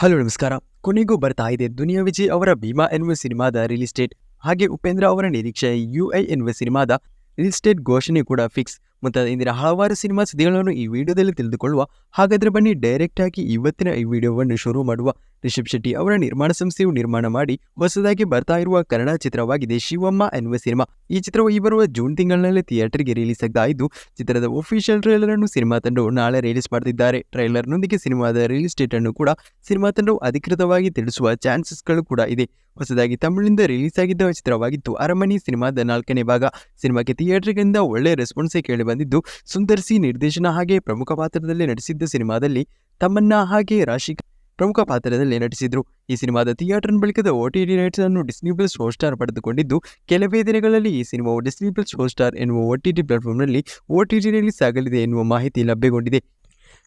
Hello ನಮಸ್ಕಾರ. ಕೊನೆಗೂ ಬರ್ತಾ ಇದೆ ದುನಿಯಾ ವಿಜಯ್ ಅವರ ಭೀಮಾ ಎನ್ನುವ ಸಿನಿಮಾದ ರಿಲೀಸ್ ಡೇಟ್. ಹಾಗೆ ಉಪೇಂದ್ರ ಅವರ ನಿರೀಕ್ಷೆ ಯುಐ ಎನ್ನುವ ಸಿನಿಮಾದ ರಿಲೀಸ್ ಡೇಟ್ ಘೋಷಣೆ ಕೂಡ ಫಿಕ್ಸ್. ಮುಂತಾದ ಇಂದಿನ ಹಲವಾರು ಸಿನಿಮಾ ಸುದ್ದಿಗಳನ್ನು ಈ ವಿಡಿಯೋದಲ್ಲಿ ತಿಳಿದುಕೊಳ್ಳುವ. ಹಾಗಾದ್ರೆ ಬನ್ನಿ ಡೈರೆಕ್ಟ್ ಆಗಿ ಇವತ್ತಿನ ಈ ವಿಡಿಯೋವನ್ನು ಶುರು ಮಾಡುವ. ರಿಷಬ್ ಶೆಟ್ಟಿ ಅವರ ನಿರ್ಮಾಣ ಸಂಸ್ಥೆಯು ನಿರ್ಮಾಣ ಮಾಡಿ ಹೊಸದಾಗಿ ಬರ್ತಾ ಇರುವ ಕನ್ನಡ ಚಿತ್ರವಾಗಿದೆ ಶಿವಮ್ಮ ಎನ್ನುವ ಸಿನಿಮಾ. ಈ ಚಿತ್ರವು ಈ ಬರುವ ಜೂನ್ ತಿಂಗಳಿನಲ್ಲಿ ಥಿಯೇಟರ್ಗೆ ರಿಲೀಸ್ ಆಗ್ತಾ ಇದ್ದು, ಚಿತ್ರದ ಒಫಿಷಿಯಲ್ ಟ್ರೈಲರ್ ಅನ್ನು ಸಿನಿಮಾ ತಂಡವು ನಾಳೆ ರಿಲೀಸ್ ಮಾಡ್ತಿದ್ದಾರೆ. ಟ್ರೈಲರ್ನೊಂದಿಗೆ ಸಿನಿಮಾದ ರಿಲೀಸ್ ಡೇಟ್ ಅನ್ನು ಕೂಡ ಸಿನಿಮಾ ತಂಡವು ಅಧಿಕೃತವಾಗಿ ತಿಳಿಸುವ ಚಾನ್ಸಸ್ಗಳು ಕೂಡ ಇದೆ. ಹೊಸದಾಗಿ ತಮಿಳಿನಿಂದ ರಿಲೀಸ್ ಆಗಿದ್ದ ಚಿತ್ರವಾಗಿತ್ತು ಅರಮನೆ ಸಿನಿಮಾದ 4ನೇ ಭಾಗ. ಸಿನಿಮಾಕ್ಕೆ ಥಿಯೇಟರ್ಗಳಿಂದ ಒಳ್ಳೆ ರೆಸ್ಪಾನ್ಸೇ ಕೇಳಿ ಬಂದಿದ್ದು, ಸುಂದರ್ ಸಿ ನಿರ್ದೇಶನ ಹಾಗೆ ಪ್ರಮುಖ ಪಾತ್ರದಲ್ಲಿ ನಟಿಸಿದ್ದ ಸಿನಿಮಾದಲ್ಲಿ ತಮನ್ನಾ ಹಾಗೆ ರಾಶಿಕಾ ಪ್ರಮುಖ ಪಾತ್ರದಲ್ಲಿ ನಟಿಸಿದ್ರು. ಈ ಸಿನಿಮಾದ ಥಿಯೇಟರ್ ಬಳಿಕದ OTT ರೈಟ್ಸ್ ಅನ್ನು ಡಿಸ್ನಿ ಪ್ಲಸ್ ಹಾಟ್‌ಸ್ಟಾರ್ ಪಡೆದುಕೊಂಡಿದ್ದು, ಕೆಲವೇ ದಿನಗಳಲ್ಲಿ ಈ ಸಿನಿಮಾವು ಡಿಸ್ನಿ ಪ್ಲಸ್ ಹಾಟ್‌ಸ್ಟಾರ್ ಎನ್ನುವ OTT ಪ್ಲಾಟ್ಫಾರ್ಮ್ನಲ್ಲಿ OTT ರಿಲೀಸ್ ಆಗಲಿದೆ ಎನ್ನುವ ಮಾಹಿತಿ ಲಭ್ಯಗೊಂಡಿದೆ.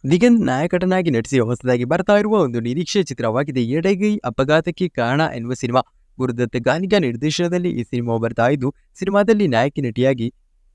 ದಿಗಂತ್ ನಾಯಕಟನಾಗಿ ನಟಿಸಿ ಹೊಸದಾಗಿ ಬರ್ತಾ ಇರುವ ಒಂದು ನಿರೀಕ್ಷೆ ಚಿತ್ರವಾಗಿದೆ ಎಡಗೈ ಅಪಘಾತಕ್ಕೆ ಕಾರಣ ಎನ್ನುವ ಸಿನಿಮಾ. ಗುರುದತ್ ಗಾನಿಗ ನಿರ್ದೇಶನದಲ್ಲಿ ಈ ಸಿನಿಮಾ ಬರ್ತಾ ಇದ್ದು, ಸಿನಿಮಾದಲ್ಲಿ ನಾಯಕಿ ನಟಿಯಾಗಿ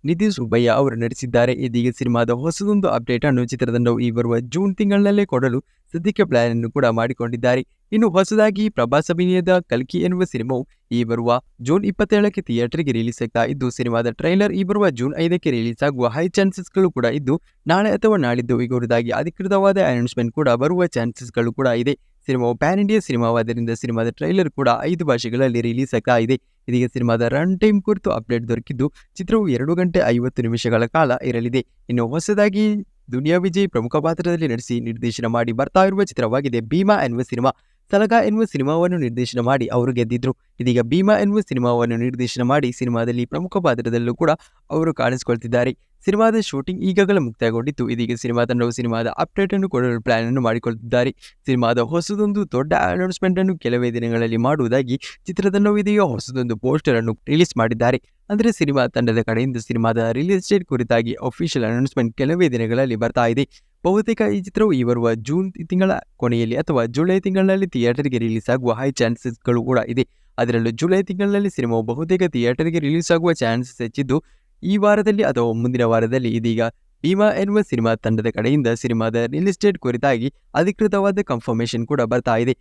ನಿಧಿ ಸುಬ್ಬಯ್ಯ ಅವರು ನಟಿಸಿದ್ದಾರೆ. ಇದೀಗ ಸಿನಿಮಾದ ಹೊಸದೊಂದು ಅಪ್ಡೇಟ್ ಅನ್ನು ಚಿತ್ರತಂಡವು ಈ ಬರುವ ಜೂನ್ ತಿಂಗಳಿನಲ್ಲೇ ಕೊಡಲು ಸದ್ಯಕ್ಕೆ ಪ್ಲಾನ್ ಅನ್ನು ಕೂಡ ಮಾಡಿಕೊಂಡಿದ್ದಾರೆ. ಇನ್ನು ಹೊಸದಾಗಿ ಪ್ರಭಾಸ್ ಅಭಿನಯದ ಕಲ್ಕಿ ಎನ್ನುವ ಸಿನಿಮಾವು ಈ ಬರುವ ಜೂನ್ 27ಕ್ಕೆ ಥಿಯೇಟರ್ಗೆ ರಿಲೀಸ್ ಆಗ್ತಾ ಇದ್ದು, ಸಿನಿಮಾದ ಟ್ರೈಲರ್ ಈ ಬರುವ ಜೂನ್ 5ಕ್ಕೆ ರಿಲೀಸ್ ಆಗುವ ಹೈ ಚಾನ್ಸಸ್ಗಳು ಕೂಡ ಇದ್ದು, ನಾಳೆ ಅಥವಾ ನಾಳಿದ್ದು ಈ ಕುರಿತಾಗಿ ಅಧಿಕೃತವಾದ ಅನೌನ್ಸ್ಮೆಂಟ್ ಕೂಡ ಬರುವ ಚಾನ್ಸಸ್ಗಳು ಕೂಡ ಇದೆ. ಸಿನಿಮಾವು ಪ್ಯಾನ್ ಇಂಡಿಯಾ ಸಿನಿಮಾವಾದ್ದರಿಂದ ಸಿನಿಮಾದ ಟ್ರೈಲರ್ ಕೂಡ 5 ಭಾಷೆಗಳಲ್ಲಿ ರಿಲೀಸ್ ಆಗ್ತಾ ಇದೆ. ಇದೀಗ ಸಿನಿಮಾದ ರನ್ ಟೈಮ್ ಕುರಿತು ಅಪ್ಡೇಟ್ ದೊರಕಿದ್ದು, ಚಿತ್ರವು 2 ಗಂಟೆ 50 ನಿಮಿಷಗಳ ಕಾಲ ಇರಲಿದೆ. ಇನ್ನು ಹೊಸದಾಗಿ ದುನಿಯಾ ವಿಜಯ್ ಪ್ರಮುಖ ಪಾತ್ರದಲ್ಲಿ ನಟಿಸಿ ನಿರ್ದೇಶನ ಮಾಡಿ ಬರ್ತಾ ಇರುವ ಚಿತ್ರವಾಗಿದೆ ಭೀಮಾ ಎನ್ನುವ ಸಿನಿಮಾ. ಸಲಗ ಎನ್ನುವ ಸಿನಿಮಾವನ್ನು ನಿರ್ದೇಶನ ಮಾಡಿ ಅವರು ಗೆದ್ದಿದ್ರು. ಇದೀಗ ಭೀಮಾ ಎನ್ನುವ ಸಿನಿಮಾವನ್ನು ನಿರ್ದೇಶನ ಮಾಡಿ ಸಿನಿಮಾದಲ್ಲಿ ಪ್ರಮುಖ ಪಾತ್ರದಲ್ಲೂ ಕೂಡ ಅವರು ಕಾಣಿಸಿಕೊಳ್ತಿದ್ದಾರೆ. ಸಿನಿಮಾದ ಶೂಟಿಂಗ್ ಈಗಾಗಲೇ ಮುಕ್ತಾಯಗೊಂಡಿದ್ದು, ಇದೀಗ ಸಿನಿಮಾ ತಂಡವು ಸಿನಿಮಾದ ಅಪ್ಡೇಟ್ ಅನ್ನು ಕೊಡಲು ಪ್ಲಾನ್ ಅನ್ನು ಮಾಡಿಕೊಳ್ಳುತ್ತಿದ್ದಾರೆ. ಸಿನಿಮಾದ ಹೊಸದೊಂದು ದೊಡ್ಡ ಅನೌನ್ಸ್ಮೆಂಟ್ ಅನ್ನು ಕೆಲವೇ ದಿನಗಳಲ್ಲಿ ಮಾಡುವುದಾಗಿ ಚಿತ್ರತಂಡವು ಇದೀಗ ಹೊಸದೊಂದು ಪೋಸ್ಟರ್ ಅನ್ನು ರಿಲೀಸ್ ಮಾಡಿದ್ದಾರೆ. ಅಂದರೆ ಸಿನಿಮಾ ತಂಡದ ಕಡೆಯಿಂದ ಸಿನಿಮಾದ ರಿಲೀಸ್ ಡೇಟ್ ಕುರಿತಾಗಿ ಅಫಿಷಿಯಲ್ ಅನೌನ್ಸ್ಮೆಂಟ್ ಕೆಲವೇ ದಿನಗಳಲ್ಲಿ ಬರ್ತಾ ಇದೆ. ಬಹುತೇಕ ಈ ಚಿತ್ರವು ಈ ಬರುವ ಜೂನ್ ತಿಂಗಳ ಕೊನೆಯಲ್ಲಿ ಅಥವಾ ಜುಲೈ ತಿಂಗಳಿನಲ್ಲಿ ಥಿಯೇಟರ್ಗೆ ರಿಲೀಸ್ ಆಗುವ ಹೈ ಚಾನ್ಸಸ್ಗಳು ಕೂಡ ಇದೆ. ಅದರಲ್ಲೂ ಜುಲೈ ತಿಂಗಳಿನಲ್ಲಿ ಸಿನಿಮಾವು ಬಹುತೇಕ ಥಿಯೇಟರ್ಗೆ ರಿಲೀಸ್ ಆಗುವ ಚಾನ್ಸಸ್ ಹೆಚ್ಚಿದ್ದು, ಈ ವಾರದಲ್ಲಿ ಅಥವಾ ಮುಂದಿನ ವಾರದಲ್ಲಿ ಇದೀಗ ಭೀಮಾ ಎನ್ನುವ ಸಿನಿಮಾ ತಂಡದ ಕಡೆಯಿಂದ ಸಿನಿಮಾದ ರಿಲೀಸ್ ಡೇಟ್ ಕುರಿತಾಗಿ ಅಧಿಕೃತವಾದ ಕನ್ಫರ್ಮೇಷನ್ ಕೂಡ ಬರ್ತಾ ಇದೆ.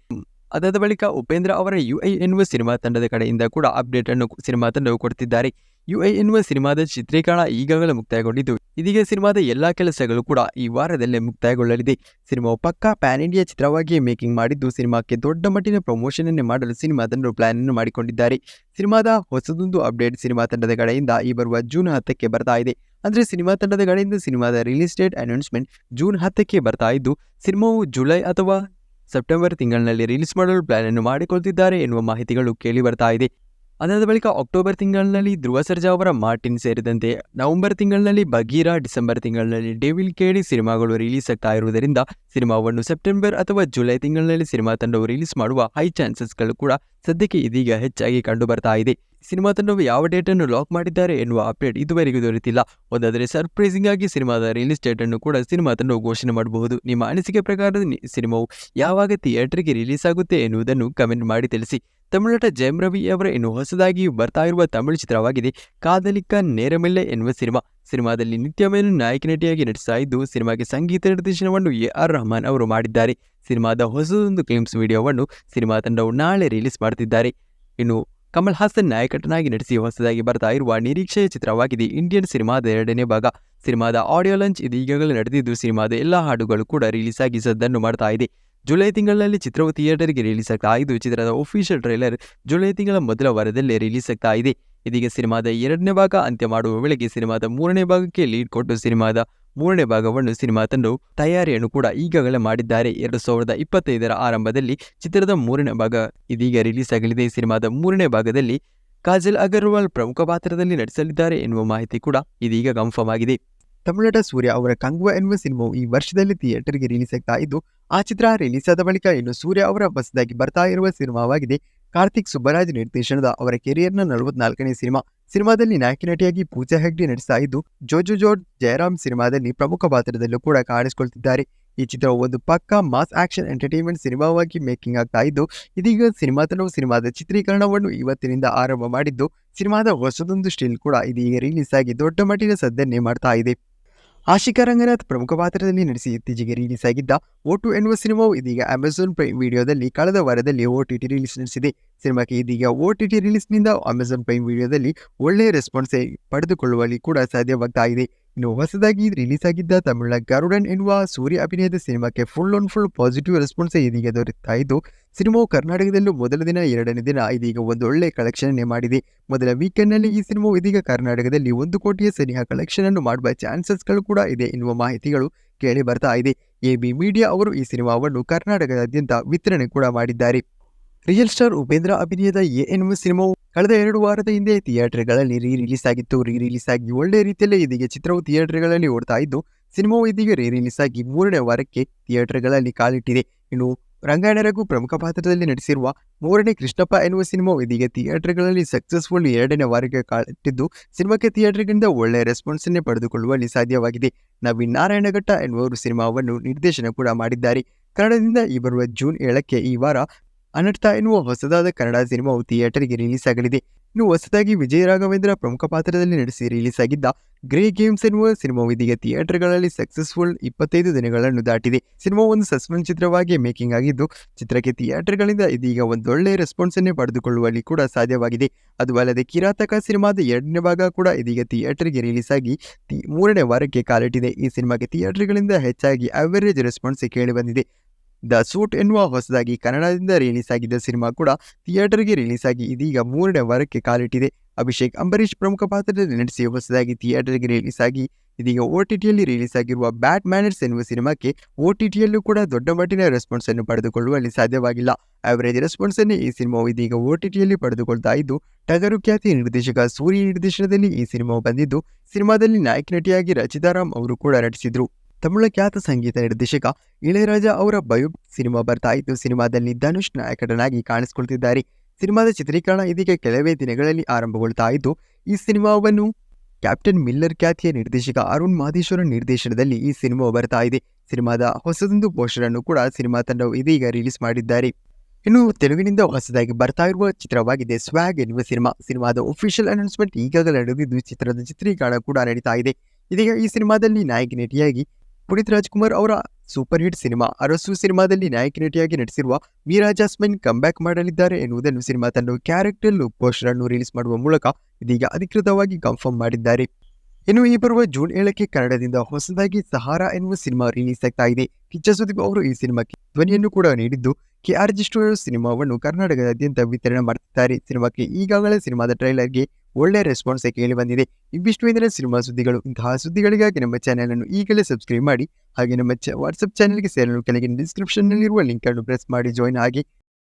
ಅದಾದ ಬಳಿಕ ಉಪೇಂದ್ರ ಅವರ ಯುಐ ಎನ್ನುವ ಸಿನಿಮಾ ತಂಡದ ಕಡೆಯಿಂದ ಕೂಡ ಅಪ್ಡೇಟ್ ಅನ್ನು ಸಿನಿಮಾ ತಂಡವು ಕೊಡ್ತಿದ್ದಾರೆ. ಯುಐ ಎನ್ನುವ ಸಿನಿಮಾದ ಚಿತ್ರೀಕರಣ ಈಗಾಗಲೇ ಮುಕ್ತಾಯಗೊಂಡಿದ್ದು, ಇದೀಗ ಸಿನಿಮಾದ ಎಲ್ಲಾ ಕೆಲಸಗಳು ಕೂಡ ಈ ವಾರದಲ್ಲೇ ಮುಕ್ತಾಯಗೊಳ್ಳಲಿದೆ. ಸಿನಿಮಾವು ಪಕ್ಕಾ ಪ್ಯಾನ್ ಇಂಡಿಯಾ ಚಿತ್ರವಾಗಿಯೇ ಮೇಕಿಂಗ್ ಮಾಡಿದ್ದು, ಸಿನಿಮಾಕ್ಕೆ ದೊಡ್ಡ ಮಟ್ಟಿನ ಪ್ರಮೋಷನ್ ಅನ್ನು ಮಾಡಲು ಸಿನಿಮಾ ತಂಡವು ಪ್ಲಾನ್ ಅನ್ನು ಮಾಡಿಕೊಂಡಿದ್ದಾರೆ. ಸಿನಿಮಾದ ಹೊಸದೊಂದು ಅಪ್ಡೇಟ್ ಸಿನಿಮಾ ತಂಡದ ಕಡೆಯಿಂದ ಈ ಬರುವ ಜೂನ್ 10ಕ್ಕೆ ಬರ್ತಾ ಇದೆ. ಅಂದ್ರೆ ಸಿನಿಮಾ ತಂಡದ ಕಡೆಯಿಂದ ಸಿನಿಮಾದ ರಿಲೀಸ್ ಡೇಟ್ ಅನೌನ್ಸ್ಮೆಂಟ್ ಜೂನ್ 10ಕ್ಕೆ ಬರ್ತಾ ಇದ್ದು, ಸಿನಿಮಾವು ಜುಲೈ ಅಥವಾ ಸೆಪ್ಟೆಂಬರ್ ತಿಂಗಳಿನಲ್ಲಿ ರಿಲೀಸ್ ಮಾಡಲು ಪ್ಲಾನ್ ಅನ್ನು ಮಾಡಿಕೊಳ್ತಿದ್ದಾರೆ ಎನ್ನುವ ಮಾಹಿತಿಗಳು ಕೇಳಿ ಬರ್ತಾ ಇದೆ. ಅದಾದ ಬಳಿಕ ಅಕ್ಟೋಬರ್ ತಿಂಗಳಿನಲ್ಲಿ ಧ್ರುವ ಸರ್ಜಾ ಅವರ ಮಾರ್ಟಿನ್ ಸೇರಿದಂತೆ ನವೆಂಬರ್ ತಿಂಗಳಿನಲ್ಲಿ ಬಗೀರಾ, ಡಿಸೆಂಬರ್ ತಿಂಗಳಿನಲ್ಲಿ ಡೆವಿಲ್ ಕೇಡಿ ಸಿನಿಮಾಗಳು ರಿಲೀಸ್ ಆಗ್ತಾ ಇರುವುದರಿಂದ ಸಿನಿಮಾವನ್ನು ಸೆಪ್ಟೆಂಬರ್ ಅಥವಾ ಜುಲೈ ತಿಂಗಳಿನಲ್ಲಿ ಸಿನಿಮಾ ತಂಡವು ರಿಲೀಸ್ ಮಾಡುವ ಹೈ ಚಾನ್ಸಸ್ಗಳು ಕೂಡ ಸದ್ಯಕ್ಕೆ ಇದೀಗ ಹೆಚ್ಚಾಗಿ ಕಂಡು ಬರ್ತಾ ಇದೆ. ಸಿನಿಮಾ ತಂಡವು ಯಾವ ಡೇಟ್ ಅನ್ನು ಲಾಕ್ ಮಾಡಿದ್ದಾರೆ ಎನ್ನುವ ಅಪ್ಡೇಟ್ ಇದುವರೆಗೂ ದೊರೆತಿಲ್ಲ. ಒಂದಾದರೆ ಸರ್ಪ್ರೈಸಿಂಗ್ ಆಗಿ ಸಿನಿಮಾದ ರಿಲೀಸ್ ಡೇಟ್ ಅನ್ನು ಕೂಡ ಸಿನಿಮಾ ತಂಡವು ಘೋಷಣೆ ಮಾಡಬಹುದು. ನಿಮ್ಮ ಅನಿಸಿಕೆ ಪ್ರಕಾರ ಸಿನಿಮಾವು ಯಾವಾಗ ಥಿಯೇಟರ್ಗೆ ರಿಲೀಸ್ ಆಗುತ್ತೆ ಎನ್ನುವುದನ್ನು ಕಮೆಂಟ್ ಮಾಡಿ ತಿಳಿಸಿ. ತಮಿಳುನಟ ಜಯಂ ರವಿ ಅವರ ಇನ್ನು ಹೊಸದಾಗಿ ಬರ್ತಾ ಇರುವ ತಮಿಳು ಚಿತ್ರವಾಗಿದೆ ಕಾದಲಿಕ ನೇರಮಿಲ್ಲೆ ಎನ್ನುವ ಸಿನಿಮಾ. ಸಿನಿಮಾದಲ್ಲಿ ನಿತ್ಯ ಮೆನನ್ ನಾಯಕಿ ನಟಿಯಾಗಿ ನಟಿಸ್ತಾ ಇದ್ದು, ಸಿನಿಮಾಗೆ ಸಂಗೀತ ನಿರ್ದೇಶನವನ್ನು AR ರೆಹಮಾನ್ ಅವರು ಮಾಡಿದ್ದಾರೆ. ಸಿನಿಮಾದ ಹೊಸದೊಂದು ಕ್ಲಿಪ್ಸ್ ವಿಡಿಯೋವನ್ನು ಸಿನಿಮಾ ತಂಡವು ನಾಳೆ ರಿಲೀಸ್ ಮಾಡ್ತಿದ್ದಾರೆ. ಇನ್ನು ಕಮಲ್ ಹಾಸನ್ ನಾಯಕಟನಾಗಿ ನಟಿಸಿ ಹೊಸದಾಗಿ ಬರ್ತಾ ಇರುವ ನಿರೀಕ್ಷೆಯ ಚಿತ್ರವಾಗಿದೆ ಇಂಡಿಯನ್ ಸಿನಿಮಾದ 2ನೇ ಭಾಗ. ಸಿನಿಮಾದ ಆಡಿಯೋ ಲಾಂಚ್ ಇದೀಗಾಗಲೇ ನಡೆದಿದ್ದು, ಸಿನಿಮಾದ ಎಲ್ಲಾ ಹಾಡುಗಳು ಕೂಡ ರಿಲೀಸ್ ಆಗಿ ಸದ್ದನ್ನು ಮಾಡ್ತಾ ಇದೆ. ಜುಲೈ ತಿಂಗಳಲ್ಲಿ ಚಿತ್ರವು ಥಿಯೇಟರ್ಗೆ ರಿಲೀಸ್ ಆಗ್ತಾ ಇದ್ದು, ಚಿತ್ರದ ಒಫಿಷಿಯಲ್ ಟ್ರೈಲರ್ ಜುಲೈ ತಿಂಗಳ ಮೊದಲ ವಾರದಲ್ಲೇ ರಿಲೀಸ್ ಆಗ್ತಾ ಇದೆ. ಇದೀಗ ಸಿನಿಮಾದ 2ನೇ ಭಾಗ ಅಂತ್ಯ ಮಾಡುವ ವೇಳೆಗೆ ಸಿನಿಮಾದ 3ನೇ ಭಾಗಕ್ಕೆ ಲೀಡ್ ಕೊಟ್ಟು ಸಿನಿಮಾದ 3ನೇ ಭಾಗವನ್ನು ಸಿನಿಮಾ ತಂಡವು ತಯಾರಿಯನ್ನು ಕೂಡ ಈಗಾಗಲೇ ಮಾಡಿದ್ದಾರೆ. 2025ರ ಆರಂಭದಲ್ಲಿ ಚಿತ್ರದ 3ನೇ ಭಾಗ ಇದೀಗ ರಿಲೀಸ್ ಆಗಲಿದೆ. ಸಿನಿಮಾದ 3ನೇ ಭಾಗದಲ್ಲಿ ಕಾಜಲ್ ಅಗರ್ವಾಲ್ ಪ್ರಮುಖ ಪಾತ್ರದಲ್ಲಿ ನಟಿಸಲಿದ್ದಾರೆ ಎನ್ನುವ ಮಾಹಿತಿ ಕೂಡ ಇದೀಗ ಕನ್ಫರ್ಮ್ ಆಗಿದೆ. ತಮಿಳುನಟ ಸೂರ್ಯ ಅವರ ಕಂಗುವ ಎನ್ನುವ ಸಿನಿಮಾವು ಈ ವರ್ಷದಲ್ಲಿ ಥಿಯೇಟರ್ಗೆ ರಿಲೀಸ್ ಆಗ್ತಾ ಇದ್ದು, ಆ ಚಿತ್ರ ರಿಲೀಸ್ ಆದ ಬಳಿಕ ಇನ್ನು ಸೂರ್ಯ ಅವರ ಹೊಸದಾಗಿ ಬರ್ತಾ ಇರುವ ಸಿನಿಮಾವಾಗಿದೆ ಕಾರ್ತಿಕ್ ಸುಬ್ಬರಾಜ್ ನಿರ್ದೇಶನದ ಅವರ ಕೆರಿಯರ್ನ 44ನೇ ಸಿನಿಮಾ. ಸಿನಿಮಾದಲ್ಲಿ ನಾಯಕಿ ನಟಿಯಾಗಿ ಪೂಜಾ ಹೆಗ್ಡೆ ನಟಿಸ್ತಾ ಇದ್ದು, ಜೋಜು ಜೋಡ್ ಜಯರಾಮ್ ಸಿನಿಮಾದಲ್ಲಿ ಪ್ರಮುಖ ಪಾತ್ರದಲ್ಲೂ ಕೂಡ ಕಾಣಿಸಿಕೊಳ್ತಿದ್ದಾರೆ. ಈ ಚಿತ್ರವು ಒಂದು ಪಕ್ಕಾ ಮಾಸ್ ಆಕ್ಷನ್ ಎಂಟರ್ಟೈನ್ಮೆಂಟ್ ಸಿನಿಮಾವಾಗಿ ಮೇಕಿಂಗ್ ಆಗ್ತಾ ಇದ್ದು, ಇದೀಗ ಸಿನಿಮಾ ತಂಡವು ಸಿನಿಮಾದ ಚಿತ್ರೀಕರಣವನ್ನು ಇವತ್ತಿನಿಂದ ಆರಂಭ ಮಾಡಿದ್ದು, ಸಿನಿಮಾದ ಹೊಸದೊಂದು ಸ್ಟಿಲ್ ಕೂಡ ಇದೀಗ ರಿಲೀಸ್ ಆಗಿ ದೊಡ್ಡ ಮಟ್ಟಿನ ಸದ್ದನ್ನೇ ಮಾಡ್ತಾ ಇದೆ. ಆಶಿಕಾ ರಂಗನಾಥ್ ಪ್ರಮುಖ ಪಾತ್ರದಲ್ಲಿ ನಟಿಸಿ ಇತ್ತೀಚೆಗೆ ರಿಲೀಸ್ ಆಗಿದ್ದ ಓಟು ಎನ್ನುವ ಸಿನಿಮಾವು ಇದೀಗ ಅಮೆಜಾನ್ ಪ್ರೈಮ್ ವಿಡಿಯೋದಲ್ಲಿ ಕಳೆದ ವಾರದಲ್ಲಿ OTT ರಿಲೀಸ್ ನಡೆಸಿದೆ. ಸಿನಿಮಾಕ್ಕೆ ಇದೀಗ OTT ರಿಲೀಸ್ನಿಂದ ಅಮೆಜಾನ್ ಪ್ರೈಮ್ ವಿಡಿಯೋದಲ್ಲಿ ಒಳ್ಳೆಯ ರೆಸ್ಪಾನ್ಸ್ ಪಡೆದುಕೊಳ್ಳುವಲ್ಲಿ ಕೂಡ ಸಾಧ್ಯವಾಗ್ತಾ ಇದೆ. ಇನ್ನು ಹೊಸದಾಗಿ ರಿಲೀಸ್ ಆಗಿದ್ದ ತಮಿಳಿನ ಗರುಡನ್ ಎನ್ನುವ ಸೂರ್ಯ ಅಭಿನಯದ ಸಿನಿಮಾಕ್ಕೆ ಫುಲ್ ಪಾಸಿಟಿವ್ ರೆಸ್ಪಾನ್ಸ್ ಇದೀಗ ದೊರೆತಾ ಇದ್ದು, ಸಿನಿಮಾವು ಕರ್ನಾಟಕದಲ್ಲೂ ಮೊದಲ ದಿನ, ಎರಡನೇ ದಿನ ಇದೀಗ ಒಂದು ಒಳ್ಳೆ ಕಲೆಕ್ಷನ್ ಮಾಡಿದೆ. ಮೊದಲ ವೀಕೆಂಡ್ನಲ್ಲಿ ಈ ಸಿನಿಮಾವು ಇದೀಗ ಕರ್ನಾಟಕದಲ್ಲಿ 1 ಕೋಟಿಯ ಸನಿಹ ಕಲೆಕ್ಷನ್ ಅನ್ನು ಮಾಡುವ ಚಾನ್ಸಸ್ಗಳು ಕೂಡ ಇದೆ ಎನ್ನುವ ಮಾಹಿತಿಗಳು ಕೇಳಿ ಬರ್ತಾ ಇದೆ. AB ಮೀಡಿಯಾ ಅವರು ಈ ಸಿನಿಮಾವನ್ನು ಕರ್ನಾಟಕದಾದ್ಯಂತ ವಿತರಣೆ ಕೂಡ ಮಾಡಿದ್ದಾರೆ. ರಿಯಲ್ ಸ್ಟಾರ್ ಉಪೇಂದ್ರ ಅಭಿನಯದ ಎನ್ನುವ ಸಿನಿಮಾವು ಕಳೆದ 2 ವಾರದ ಹಿಂದೆ ಥಿಯೇಟರ್ಗಳಲ್ಲಿ ರಿಲೀಸ್ ಆಗಿತ್ತು. ರಿಲೀಸ್ ಆಗಿ ಒಳ್ಳೆ ರೀತಿಯಲ್ಲೇ ಇದೀಗ ಚಿತ್ರವು ಥಿಯೇಟರ್ಗಳಲ್ಲಿ ಓಡ್ತಾ ಇದ್ದು, ಸಿನಿಮಾವು ಇದೀಗ ರಿಲೀಸ್ ಆಗಿ 3ನೇ ವಾರಕ್ಕೆ ಥಿಯೇಟರ್ಗಳಲ್ಲಿ ಕಾಲಿಟ್ಟಿದೆ. ಇನ್ನು ರಂಗಾಯಣ ರಘು ಪ್ರಮುಖ ಪಾತ್ರದಲ್ಲಿ ನಟಿಸಿರುವ 3ನೇ ಕೃಷ್ಣಪ್ಪ ಎನ್ನುವ ಸಿನಿಮಾವು ಇದೀಗ ಥಿಯೇಟರ್ಗಳಲ್ಲಿ ಸಕ್ಸಸ್ಫುಲ್ 2ನೇ ವಾರಕ್ಕೆ ಕಾಲಿಟ್ಟಿದ್ದು, ಸಿನಿಮಾಕ್ಕೆ ಥಿಯೇಟರ್ಗಳಿಂದ ಒಳ್ಳೆಯ ರೆಸ್ಪಾನ್ಸ್ ಅನ್ನೇ ಪಡೆದುಕೊಳ್ಳುವಲ್ಲಿ ಸಾಧ್ಯವಾಗಿದೆ. ನವೀನ್ ನಾರಾಯಣಘಟ್ಟ ಎನ್ನುವರು ಸಿನಿಮಾವನ್ನು ನಿರ್ದೇಶನ ಕೂಡ ಮಾಡಿದ್ದಾರೆ. ಕನ್ನಡದಿಂದ ಈ ಬರುವ ಜೂನ್ 7ಕ್ಕೆ ಈ ವಾರ ಅನರ್ಥ ಎನ್ನುವ ಹೊಸದಾದ ಕನ್ನಡ ಸಿನಿಮಾವು ಥಿಯೇಟರ್ಗೆ ರಿಲೀಸ್ ಆಗಲಿದೆ. ಇನ್ನು ಹೊಸದಾಗಿ ವಿಜಯ ರಾಘವೇಂದ್ರ ಪ್ರಮುಖ ಪಾತ್ರದಲ್ಲಿ ನಟಿಸಿ ರಿಲೀಸ್ ಆಗಿದ್ದ ಗ್ರೇ ಗೇಮ್ಸ್ ಎನ್ನುವ ಸಿನಿಮಾವು ಇದೀಗ ಥಿಯೇಟರ್ಗಳಲ್ಲಿ ಸಕ್ಸಸ್ಫುಲ್ 25 ದಿನಗಳನ್ನು ದಾಟಿದೆ. ಸಿನಿಮಾವು ಒಂದು ಸಸ್ಪೆನ್ಸ್ ಚಿತ್ರವಾಗಿ ಮೇಕಿಂಗ್ ಆಗಿದ್ದು, ಚಿತ್ರಕ್ಕೆ ಥಿಯೇಟರ್ಗಳಿಂದ ಇದೀಗ ಒಂದೊಳ್ಳೆಯ ರೆಸ್ಪಾನ್ಸ್ ಅನ್ನೇ ಪಡೆದುಕೊಳ್ಳುವಲ್ಲಿ ಕೂಡ ಸಾಧ್ಯವಾಗಿದೆ. ಅದು ಅಲ್ಲದೆ ಕಿರಾತಕ ಸಿನಿಮಾದ 2ನೇ ಭಾಗ ಕೂಡ ಇದೀಗ ಥಿಯೇಟರ್ಗೆ ರಿಲೀಸ್ ಆಗಿ 3ನೇ ವಾರಕ್ಕೆ ಕಾಲಿಟ್ಟಿದೆ. ಈ ಸಿನಿಮಾಗೆ ಥಿಯೇಟರ್ಗಳಿಂದ ಹೆಚ್ಚಾಗಿ ಅವರೇಜ್ ರೆಸ್ಪಾನ್ಸ್ ಕೇಳಿ ಬಂದಿದೆ. ದ ಸೂಟ್ ಎನ್ನುವ ಹೊಸದಾಗಿ ಕನ್ನಡದಿಂದ ರಿಲೀಸ್ ಆಗಿದ್ದ ಸಿನಿಮಾ ಕೂಡ ಥಿಯೇಟರ್ಗೆ ರಿಲೀಸ್ ಆಗಿ ಇದೀಗ 3ನೇ ವಾರಕ್ಕೆ ಕಾಲಿಟ್ಟಿದೆ. ಅಭಿಷೇಕ್ ಅಂಬರೀಷ್ ಪ್ರಮುಖ ಪಾತ್ರದಲ್ಲಿ ನಟಿಸಿ ಹೊಸದಾಗಿ ಥಿಯೇಟರ್ಗೆ ರಿಲೀಸ್ ಆಗಿ ಇದೀಗ OTTಯಲ್ಲಿ ರಿಲೀಸ್ ಆಗಿರುವ ಬ್ಯಾಡ್ ಮ್ಯಾನರ್ಸ್ ಎನ್ನುವ ಸಿನಿಮಾಕ್ಕೆ OTTಯಲ್ಲೂ ಕೂಡ ದೊಡ್ಡ ಮಟ್ಟಿನ ರೆಸ್ಪಾನ್ಸ್ ಅನ್ನು ಪಡೆದುಕೊಳ್ಳುವಲ್ಲಿ ಸಾಧ್ಯವಾಗಿಲ್ಲ. ಅವರೇಜ್ ರೆಸ್ಪಾನ್ಸ್ ಅನ್ನೇ ಈ ಸಿನಿಮಾವು ಇದೀಗ OTTಯಲ್ಲಿ ಪಡೆದುಕೊಳ್ತಾ ಇದ್ದು, ಟಗರು ಖ್ಯಾತಿ ನಿರ್ದೇಶಕ ಸೂರಿ ನಿರ್ದೇಶನದಲ್ಲಿ ಈ ಸಿನಿಮಾವು ಬಂದಿದ್ದು, ಸಿನಿಮಾದಲ್ಲಿ ನಾಯಕ ನಟಿಯಾಗಿ ರಚಿತಾರಾಮ್ ಅವರು ಕೂಡ ನಟಿಸಿದ್ರು. ತಮಿಳ ಖ್ಯಾತ ಸಂಗೀತ ನಿರ್ದೇಶಕ ಇಳೆಯರಾಜ ಅವರ ಬಯೋಪಿಕ್ ಸಿನಿಮಾ ಬರ್ತಾ ಇದ್ದು, ಸಿನಿಮಾದಲ್ಲಿ ಧನುಷ್ ನಾಯಕನಾಗಿ ಕಾಣಿಸಿಕೊಳ್ತಿದ್ದಾರೆ. ಸಿನಿಮಾದ ಚಿತ್ರೀಕರಣ ಇದೀಗ ಕೆಲವೇ ದಿನಗಳಲ್ಲಿ ಆರಂಭಗೊಳ್ತಾ ಇದ್ದು, ಈ ಸಿನಿಮಾವನ್ನು ಕ್ಯಾಪ್ಟನ್ ಮಿಲ್ಲರ್ ಖ್ಯಾತಿಯ ನಿರ್ದೇಶಕ ಅರುಣ್ ಮಾದೇಶ್ವರನ್ ನಿರ್ದೇಶನದಲ್ಲಿ ಈ ಸಿನಿಮಾ ಬರ್ತಾ ಇದೆ. ಸಿನಿಮಾದ ಹೊಸದೊಂದು ಪೋಸ್ಟರ್ ಅನ್ನು ಕೂಡ ಸಿನಿಮಾ ತಂಡವು ಇದೀಗ ರಿಲೀಸ್ ಮಾಡಿದ್ದಾರೆ. ಇನ್ನು ತೆಲುಗಿನಿಂದ ಹೊಸದಾಗಿ ಬರ್ತಾ ಇರುವ ಚಿತ್ರವಾಗಿದೆ ಸ್ವ್ಯಾಗ್ ಎನ್ನುವ ಸಿನಿಮಾ. ಸಿನಿಮಾದ ಒಫಿಷಿಯಲ್ ಅನೌನ್ಸ್ಮೆಂಟ್ ಈಗಾಗಲೇ ನಡೆದಿದ್ದು, ಚಿತ್ರದ ಚಿತ್ರೀಕರಣ ಕೂಡ ನಡೀತಾ ಇದೆ. ಇದೀಗ ಈ ಸಿನಿಮಾದಲ್ಲಿ ನಾಯಕ ನಟಿಯಾಗಿ ಪುನೀತ್ ರಾಜ್ಕುಮಾರ್ ಅವರ ಸೂಪರ್ ಹಿಟ್ ಸಿನಿಮಾ ಅರಸು ಸಿನಿಮಾದಲ್ಲಿ ನಾಯಕ ನಟಿಯಾಗಿ ನಟಿಸಿರುವ ಮೀರಾ ಜಾಸ್ಮಿನ್ ಕಂಬ್ಯಾಕ್ ಮಾಡಲಿದ್ದಾರೆ ಎನ್ನುವುದನ್ನು ಸಿನಿಮಾ ತಂಡವು ಕ್ಯಾರೆಕ್ಟರ್ ಲುಕ್ ಪೋಸ್ಟರ್ ಅನ್ನು ರಿಲೀಸ್ ಮಾಡುವ ಮೂಲಕ ಇದೀಗ ಅಧಿಕೃತವಾಗಿ ಕನ್ಫರ್ಮ್ ಮಾಡಿದ್ದಾರೆ. ಇನ್ನು ಈ ಬರುವ ಜೂನ್ 7ಕ್ಕೆ ಕನ್ನಡದಿಂದ ಹೊಸದಾಗಿ ಸಹಾರಾ ಎನ್ನುವ ಸಿನಿಮಾ ರಿಲೀಸ್ ಆಗ್ತಾ ಇದೆ. ಕಿಚ್ಚ ಸುದೀಪ್ ಅವರು ಈ ಸಿನಿಮಾಕ್ಕೆ ಧ್ವನಿಯನ್ನು ಕೂಡ ನೀಡಿದ್ದು, KRG ಸ್ಟುಡಿಯೋಸ್ ಸಿನಿಮಾವನ್ನು ಕರ್ನಾಟಕದಾದ್ಯಂತ ವಿತರಣೆ ಮಾಡುತ್ತಿದ್ದಾರೆ. ಸಿನಿಮಾಕ್ಕೆ ಈಗಾಗಲೇ ಸಿನಿಮಾದ ಟ್ರೈಲರ್ಗೆ ಒಳ್ಳೆಯ ರೆಸ್ಪಾನ್ಸ್ ಕೇಳಿ ಬಂದಿದೆ. ಇವಿಷ್ಟು ಇಂದಿನ ಸಿನಿಮಾ ಸುದ್ದಿಗಳು. ಇಂತಹ ಸುದ್ದಿಗಳಿಗಾಗಿ ನಮ್ಮ ಚಾನೆಲ್ ಅನ್ನು ಈಗಲೇ ಸಬ್ಸ್ಕ್ರೈಬ್ ಮಾಡಿ, ಹಾಗೆ ನಮ್ಮ ವಾಟ್ಸ್ಆಪ್ ಚಾನೆಲ್ಗೆ ಸೇರಲು ಕೆಳಗಿನ ಡಿಸ್ಕ್ರಿಪ್ಷನ್ನಲ್ಲಿರುವ ಲಿಂಕ್ ಅನ್ನು ಪ್ರೆಸ್ ಮಾಡಿ ಜಾಯ್ನ್ ಆಗಿ.